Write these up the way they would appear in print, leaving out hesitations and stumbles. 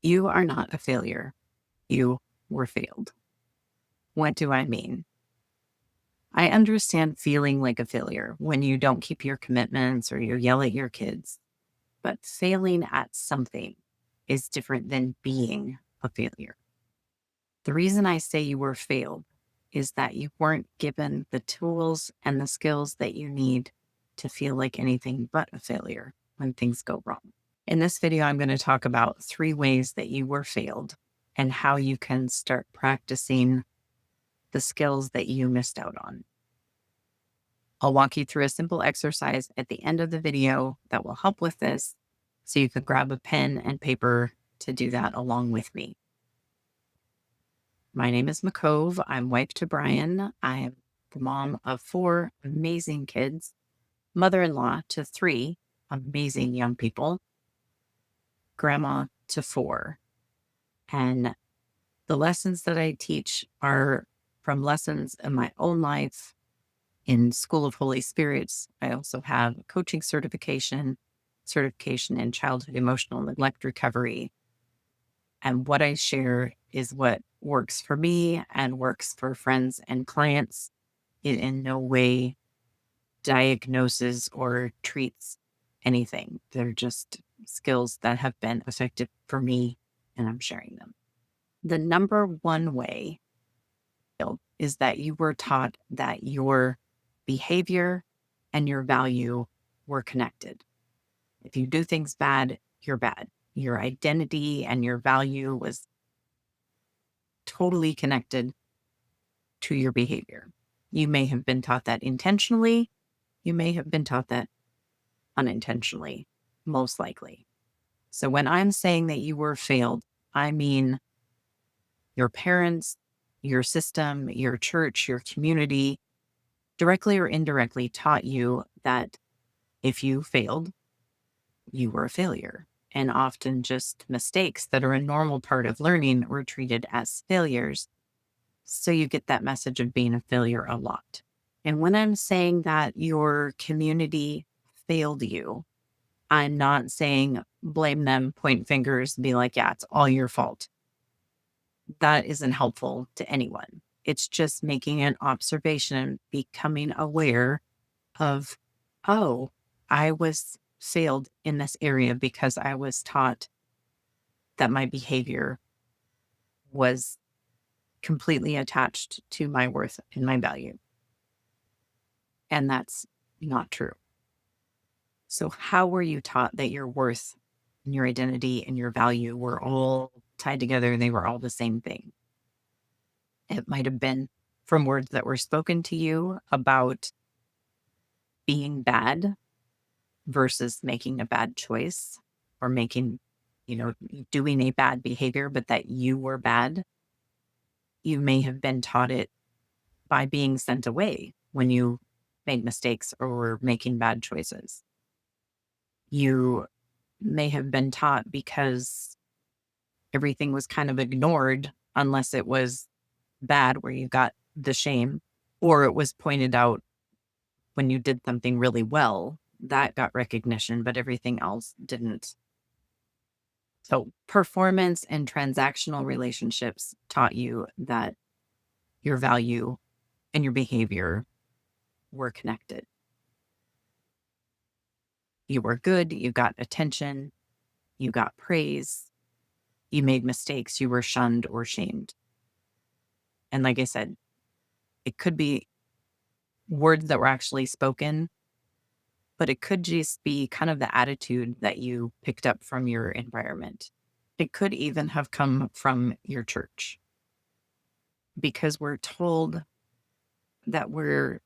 You are not a failure. You were failed. What do I mean? I understand feeling like a failure when you don't keep your commitments or you yell at your kids, but failing at something is different than being a failure. The reason I say you were failed is that you weren't given the tools and the skills that you need to feel like anything but a failure when things go wrong. In this video, I'm going to talk about 3 ways that you were failed and how you can start practicing the skills that you missed out on. I'll walk you through a simple exercise at the end of the video that will help with this, so you can grab a pen and paper to do that along with me. My name is McCove. I'm wife to Brian. I am the mom of 4 amazing kids, mother-in-law to 3 amazing young people, grandma to 4. And the lessons that I teach are from lessons in my own life in School of Holy Spirits. I also have a coaching certification in childhood emotional neglect recovery. And what I share is what works for me and works for friends and clients. It in no way diagnoses or treats anything. They're just skills that have been effective for me, and I'm sharing them. The number one way is that you were taught that your behavior and your value were connected. If you do things bad, you're bad. Your identity and your value was totally connected to your behavior. You may have been taught that intentionally. You may have been taught that unintentionally, most likely. So when I'm saying that you were failed, I mean your parents, your system, your church, your community, directly or indirectly taught you that if you failed, you were a failure. And often just mistakes that are a normal part of learning were treated as failures. So you get that message of being a failure a lot. And when I'm saying that your community failed you, I'm not saying blame them, point fingers, be like, yeah, it's all your fault. That isn't helpful to anyone. It's just making an observation, becoming aware of, oh, I was failed in this area because I was taught that my behavior was completely attached to my worth and my value. And that's not true. So how were you taught that your worth and your identity and your value were all tied together and they were all the same thing? It might have been from words that were spoken to you about being bad versus making a bad choice or making, doing a bad behavior, but that you were bad. You may have been taught it by being sent away when you made mistakes or were making bad choices. You may have been taught because everything was kind of ignored unless it was bad, where you got the shame, or it was pointed out when you did something really well, that got recognition, but everything else didn't. So performance and transactional relationships taught you that your value and your behavior were connected. You were good, you got attention, you got praise, you made mistakes, you were shunned or shamed. And like I said, it could be words that were actually spoken, but it could just be kind of the attitude that you picked up from your environment. It could even have come from your church, because we're told that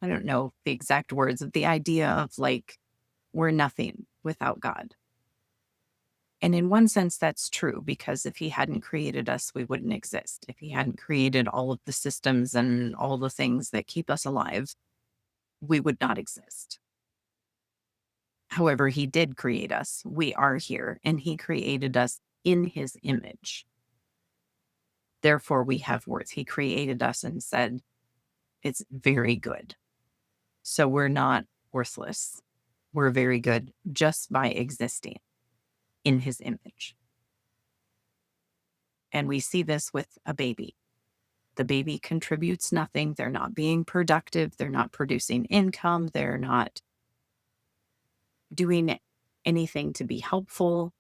I don't know the exact words, of the idea of like, we're nothing without God. And in one sense, that's true, because if he hadn't created us, we wouldn't exist. If he hadn't created all of the systems and all the things that keep us alive, we would not exist. However, he did create us. We are here, and he created us in his image. Therefore, we have worth. He created us and said, it's very good. So we're not worthless. We're very good just by existing in his image. And we see this with a baby. The baby contributes nothing. They're not being productive. They're not producing income. They're not doing anything to be helpful.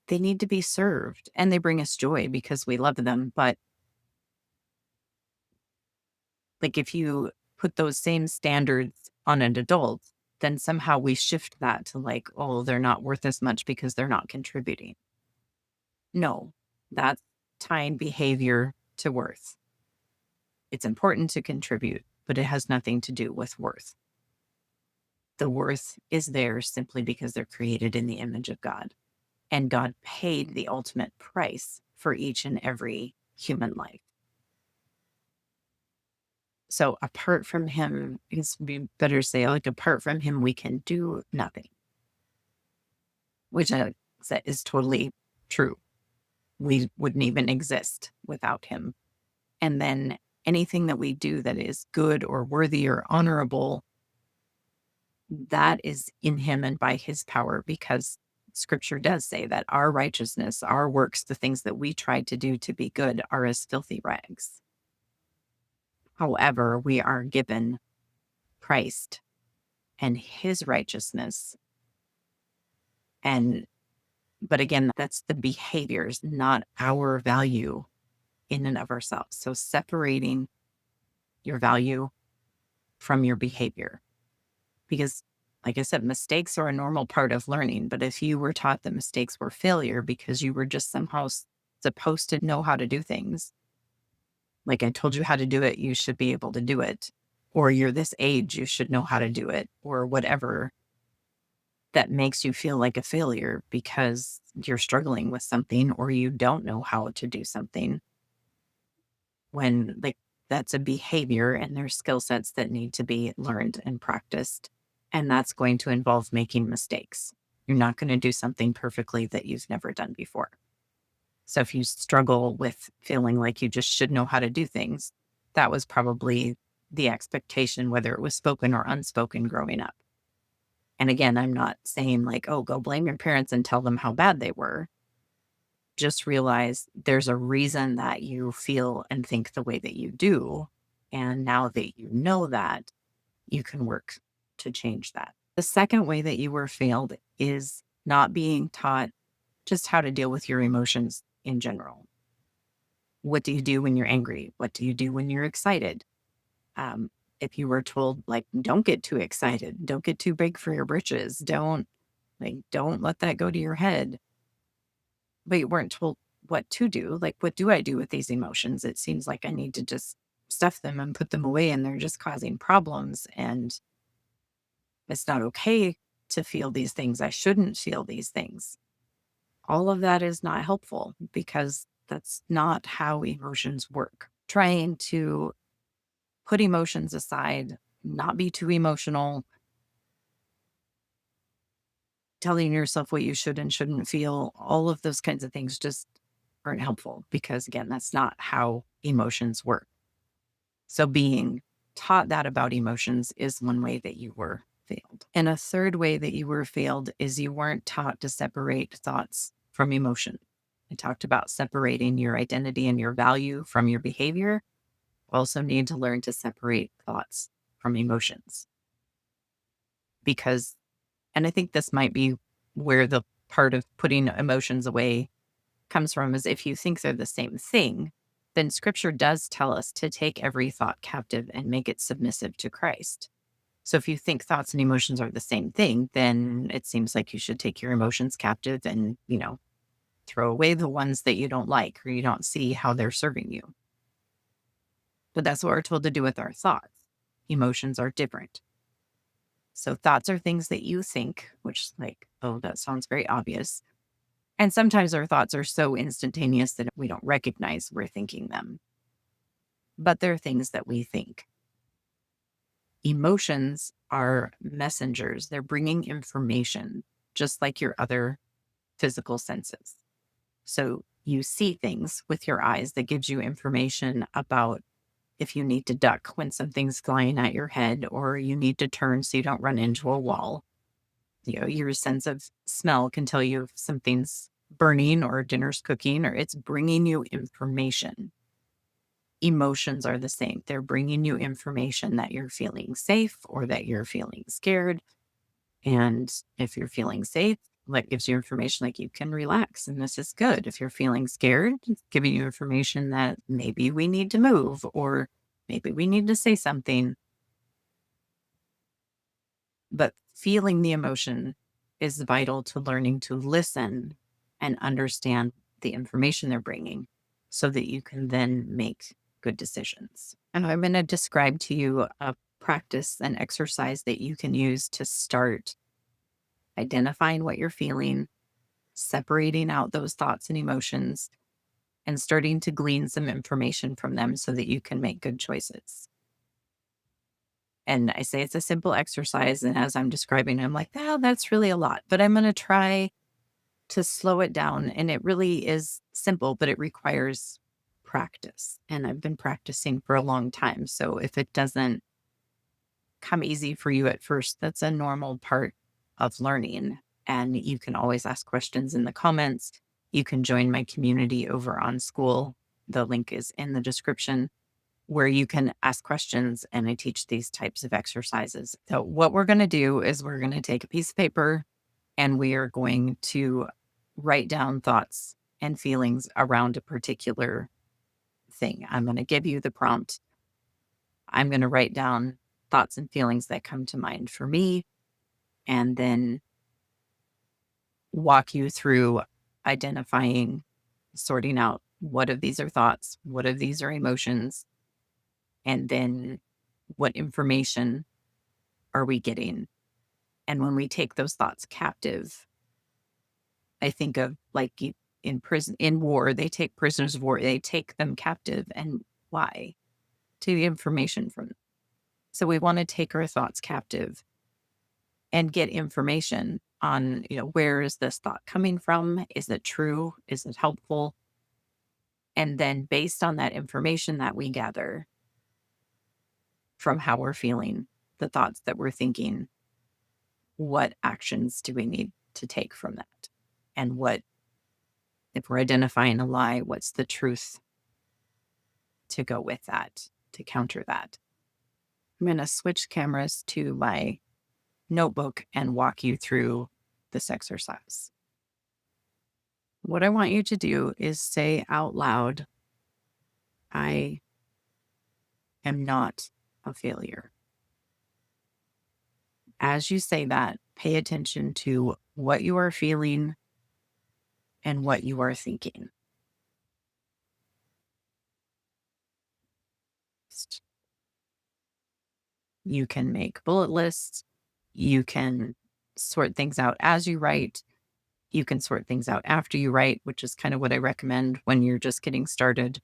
They need to be served, and they bring us joy because we love them. But like, if you put those same standards on an adult, then somehow we shift that to like, oh, they're not worth as much because they're not contributing. No, that's tying behavior to worth. It's important to contribute, but it has nothing to do with worth. The worth is there simply because they're created in the image of God. And God paid the ultimate price for each and every human life. So apart from him, it's better to say, like, apart from him, we can do nothing, which is totally true. We wouldn't even exist without him. And then anything that we do that is good or worthy or honorable, that is in him and by his power, because scripture does say that our righteousness, our works, the things that we try to do to be good are as filthy rags. However, we are given Christ and his righteousness. But again, that's the behaviors, not our value in and of ourselves. So separating your value from your behavior. Because, like I said, mistakes are a normal part of learning. But if you were taught that mistakes were failure because you were just somehow supposed to know how to do things, like I told you how to do it, you should be able to do it. Or you're this age, you should know how to do it, or whatever, that makes you feel like a failure because you're struggling with something or you don't know how to do something, when like that's a behavior and there's skill sets that need to be learned and practiced. And that's going to involve making mistakes. You're not going to do something perfectly that you've never done before. So if you struggle with feeling like you just should know how to do things, that was probably the expectation, whether it was spoken or unspoken growing up. And again, I'm not saying like, oh, go blame your parents and tell them how bad they were. Just realize there's a reason that you feel and think the way that you do. And now that you know that, you can work to change that. The second way that you were failed is not being taught just how to deal with your emotions in general. What do you do when you're angry? What do you do when you're excited? If you were told, like, don't get too excited, don't get too big for your britches, don't let that go to your head. But you weren't told what to do. Like, what do I do with these emotions? It seems like I need to just stuff them and put them away, and they're just causing problems. And it's not okay to feel these things. I shouldn't feel these things. All of that is not helpful because that's not how emotions work. Trying to put emotions aside, not be too emotional, telling yourself what you should and shouldn't feel, all of those kinds of things just aren't helpful because, again, that's not how emotions work. So being taught that about emotions is one way that you were failed. And a third way that you were failed is you weren't taught to separate thoughts from emotion. I talked about separating your identity and your value from your behavior. Also need to learn to separate thoughts from emotions. Because, and I think this might be where the part of putting emotions away comes from, is if you think they're the same thing, then scripture does tell us to take every thought captive and make it submissive to Christ. So if you think thoughts and emotions are the same thing, then it seems like you should take your emotions captive and, throw away the ones that you don't like or you don't see how they're serving you. But that's what we're told to do with our thoughts. Emotions are different. So thoughts are things that you think, which, like, oh, that sounds very obvious. And sometimes our thoughts are so instantaneous that we don't recognize we're thinking them. But they're things that we think. Emotions are messengers. They're bringing information, just like your other physical senses. So you see things with your eyes that gives you information about if you need to duck when something's flying at your head, or you need to turn so you don't run into a wall. Your sense of smell can tell you if something's burning or dinner's cooking, or it's bringing you information. Emotions are the same. They're bringing you information that you're feeling safe or that you're feeling scared. And if you're feeling safe, that gives you information like you can relax and this is good. If you're feeling scared, it's giving you information that maybe we need to move or maybe we need to say something. But feeling the emotion is vital to learning to listen and understand the information they're bringing so that you can then make good decisions. And I'm going to describe to you a practice and exercise that you can use to start identifying what you're feeling, separating out those thoughts and emotions, and starting to glean some information from them so that you can make good choices. And I say it's a simple exercise. And as I'm describing, I'm like, oh, that's really a lot. But I'm going to try to slow it down. And it really is simple, but it requires practice. And I've been practicing for a long time. So if it doesn't come easy for you at first, that's a normal part of learning. And you can always ask questions in the comments. You can join my community over on Skool. The link is in the description, where you can ask questions and I teach these types of exercises. So what we're going to do is we're going to take a piece of paper and we are going to write down thoughts and feelings around a particular thing. I'm going to give you the prompt. I'm going to write down thoughts and feelings that come to mind for me and then walk you through identifying, sorting out what of these are thoughts, what of these are emotions, and then what information are we getting? And when we take those thoughts captive, I think of like in prison, in war, they take prisoners of war, they take them captive. And why? To the information from them. So we want to take our thoughts captive and get information on, where is this thought coming from? Is it true? Is it helpful? And then based on that information that we gather from how we're feeling, the thoughts that we're thinking, what actions do we need to take from that? And what, if we're identifying a lie, what's the truth to go with that, to counter that? I'm going to switch cameras to my notebook and walk you through this exercise. What I want you to do is say out loud, I am not a failure. As you say that, pay attention to what you are feeling and what you are thinking. You can make bullet lists. You can sort things out as you write. You can sort things out after you write, which is kind of what I recommend when you're just getting started.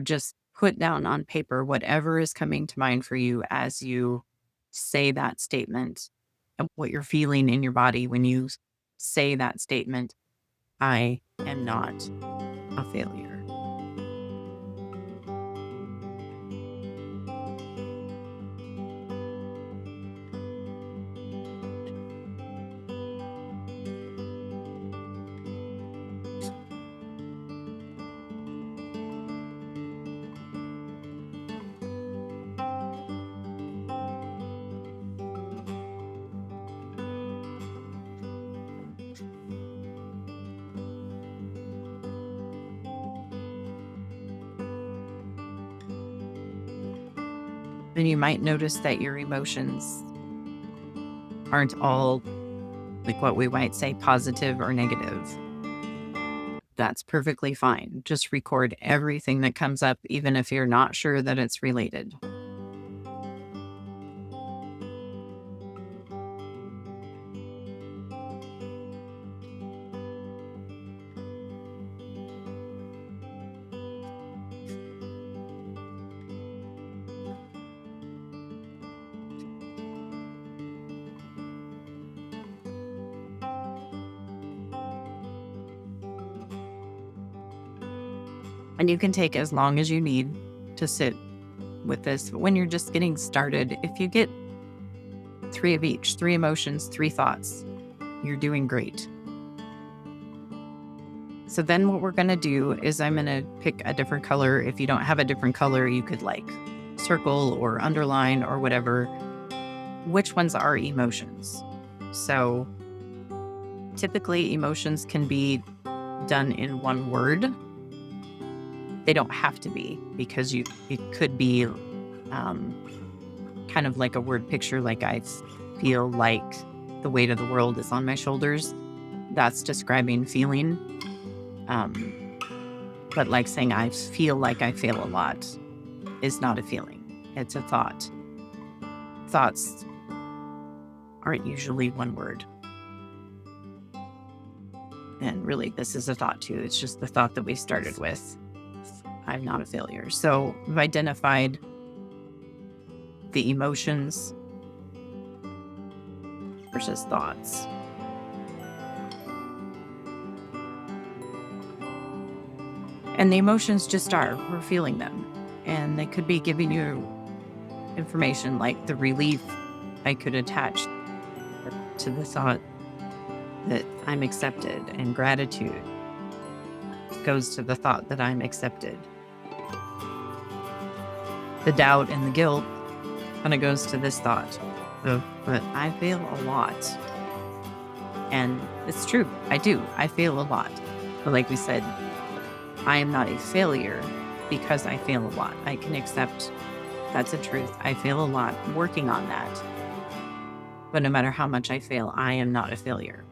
Just put down on paper whatever is coming to mind for you as you say that statement and what you're feeling in your body when you say that statement. I am not a failure. And you might notice that your emotions aren't all like what we might say positive or negative. That's perfectly fine. Just record everything that comes up, even if you're not sure that it's related. And you can take as long as you need to sit with this. When you're just getting started, if you get 3 of each, 3 emotions, 3 thoughts, you're doing great. So then what we're going to do is I'm going to pick a different color. If you don't have a different color, you could like circle or underline or whatever. Which ones are emotions? So typically emotions can be done in one word. They don't have to be, because it could be kind of like a word picture, like I feel like the weight of the world is on my shoulders. That's describing feeling. But like saying I feel like I fail a lot is not a feeling. It's a thought. Thoughts aren't usually one word. And really, this is a thought too. It's just the thought that we started with. I'm not a failure. So we've identified the emotions versus thoughts. And the emotions just are, we're feeling them. And they could be giving you information like the relief I could attach to the thought that I'm accepted, and gratitude goes to the thought that I'm accepted. The doubt and the guilt kind of goes to this thought of, but I fail a lot. And it's true, I do. I fail a lot. But like we said, I am not a failure because I fail a lot. I can accept that's a truth. I fail a lot, working on that. But no matter how much I fail, I am not a failure.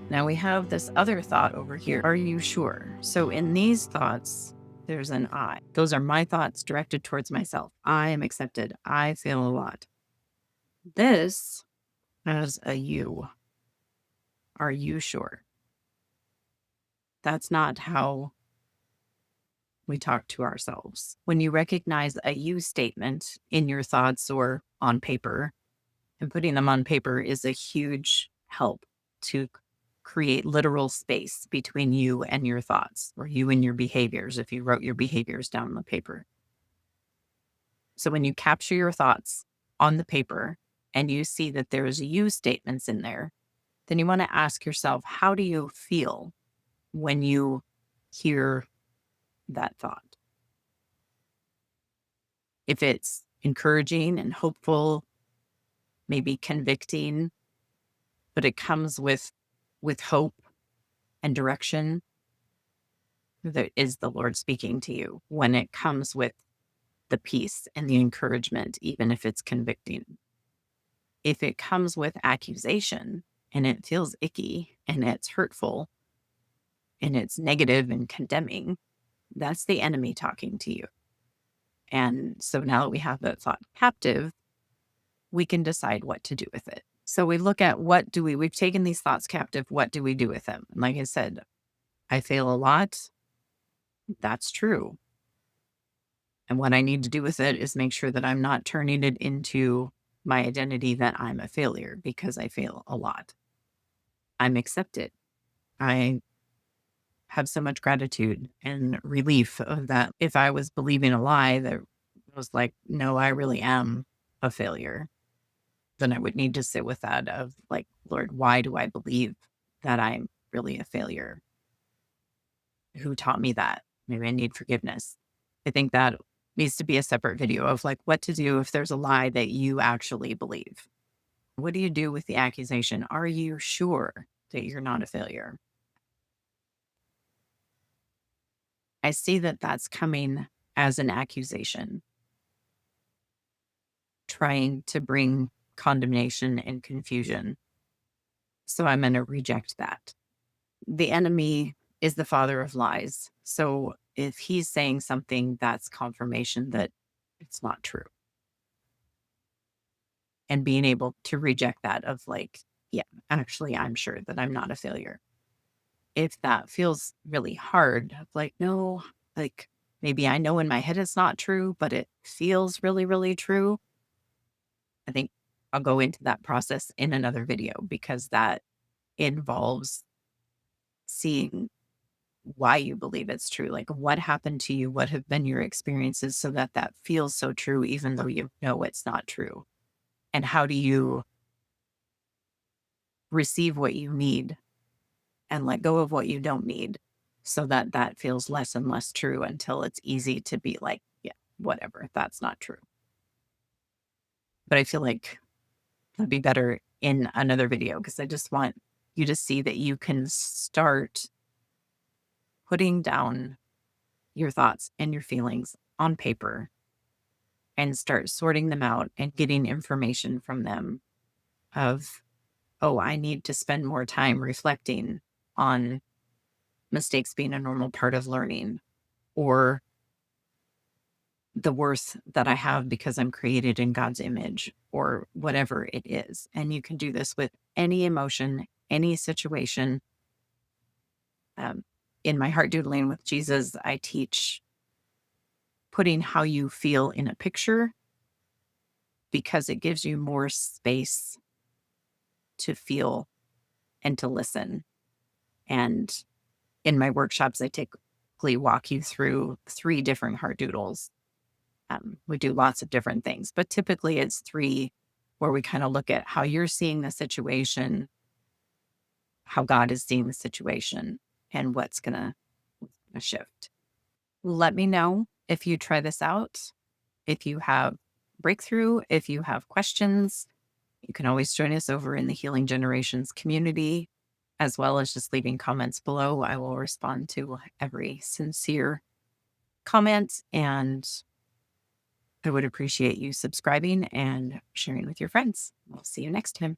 Now we have this other thought over here. Are you sure? So in these thoughts, there's an I. Those are my thoughts directed towards myself. I am accepted. I fail a lot. This has a you. Are you sure? That's not how we talk to ourselves. When you recognize a you statement in your thoughts or on paper, and putting them on paper is a huge help to create literal space between you and your thoughts, or you and your behaviors, if you wrote your behaviors down on the paper. So when you capture your thoughts on the paper and you see that there's you statements in there, then you want to ask yourself, how do you feel when you hear that thought? If it's encouraging and hopeful, maybe convicting, but it comes with hope and direction, that is the Lord speaking to you. When it comes with the peace and the encouragement, even if it's convicting. If it comes with accusation and it feels icky and it's hurtful and it's negative and condemning, that's the enemy talking to you. And so now that we have that thought captive, we can decide what to do with it. So we look at we've taken these thoughts captive. What do we do with them? And like I said, I fail a lot. That's true. And what I need to do with it is make sure that I'm not turning it into my identity that I'm a failure because I fail a lot. I'm accepted. I have so much gratitude and relief of that. If I was believing a lie that was like, no, I really am a failure, then I would need to sit with that of like, Lord, why do I believe that I'm really a failure? Who taught me that? Maybe I need forgiveness. I think that needs to be a separate video of like what to do if there's a lie that you actually believe. What do you do with the accusation? Are you sure that you're not a failure? I see that that's coming as an accusation, trying to bring condemnation and confusion. So I'm going to reject that. The enemy is the father of lies. So if he's saying something, that's confirmation that it's not true. And being able to reject that of like, yeah, actually, I'm sure that I'm not a failure. If that feels really hard, like, no, like maybe I know in my head it's not true, but it feels really, really true. I think I'll go into that process in another video because that involves seeing why you believe it's true. Like what happened to you? What have been your experiences so that that feels so true, even though you know it's not true? And how do you receive what you need and let go of what you don't need so that that feels less and less true until it's easy to be like, yeah, whatever, that's not true. But I feel like it'd be better in another video because I just want you to see that you can start putting down your thoughts and your feelings on paper and start sorting them out and getting information from them of, oh, I need to spend more time reflecting on mistakes being a normal part of learning, or the worth that I have because I'm created in God's image, or whatever it is. And you can do this with any emotion, any situation. Um, in my heart doodling with Jesus, I teach putting how you feel in a picture because it gives you more space to feel and to listen. And in my workshops, I typically walk you through 3 different heart doodles. We do lots of different things, but typically it's 3 where we kind of look at how you're seeing the situation, how God is seeing the situation, and what's going to shift. Let me know if you try this out, if you have breakthrough, if you have questions. You can always join us over in the Healing Generations community, as well as just leaving comments below. I will respond to every sincere comment, and I would appreciate you subscribing and sharing with your friends. I'll see you next time.